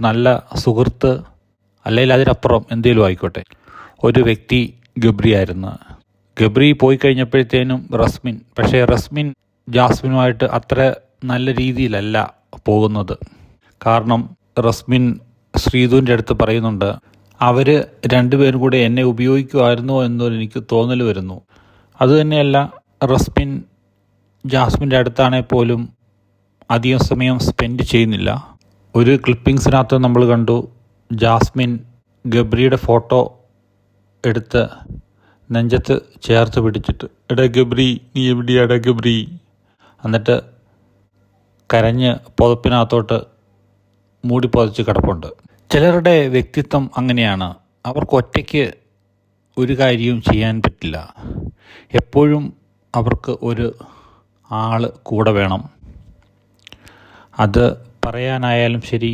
നല്ല സുഹൃത്ത് അല്ലെങ്കിൽ അതിനപ്പുറം എന്തെങ്കിലും ആയിക്കോട്ടെ, ഒരു വ്യക്തി ഗബ്രി ആയിരുന്നു. ഗബ്രി പോയി കഴിഞ്ഞപ്പോഴത്തേനും റസ്മിൻ ജാസ്മിനുമായിട്ട് അത്ര നല്ല രീതിയിലല്ല പോകുന്നത്. കാരണം റസ്മിൻ ശ്രീധുവിൻ്റെ അടുത്ത് പറയുന്നുണ്ട്, അവർ രണ്ടുപേരും കൂടെ എന്നെ ഉപയോഗിക്കുമായിരുന്നോ എന്നൊരു എനിക്ക് തോന്നൽ വരുന്നു. അതുതന്നെയല്ല, റസ്മിൻ ജാസ്മിൻ്റെ അടുത്താണെങ്കിൽ പോലും അധികം സമയം സ്പെൻഡ് ചെയ്യുന്നില്ല. ഒരു ക്ലിപ്പിങ്സിനകത്ത് നമ്മൾ കണ്ടു, ജാസ്മിൻ ഗബ്രിയുടെ ഫോട്ടോ എടുത്ത് നെഞ്ചത്ത് ചേർത്ത് പിടിച്ചിട്ട്, എടാ ഗബ്രി നീ എവിടെയാടാ ഗബ്രി, എന്നിട്ട് കരഞ്ഞ് പുതപ്പിനകത്തോട്ട് മൂടി പുതച്ച് കിടപ്പുണ്ട്. ചിലരുടെ വ്യക്തിത്വം അങ്ങനെയാണ്. അവർക്ക് ഒറ്റയ്ക്ക് ഒരു കാര്യവും ചെയ്യാൻ പറ്റില്ല. എപ്പോഴും അവർക്ക് ഒരു ആൾ കൂടെ വേണം. അത് പറയാനായാലും ശരി,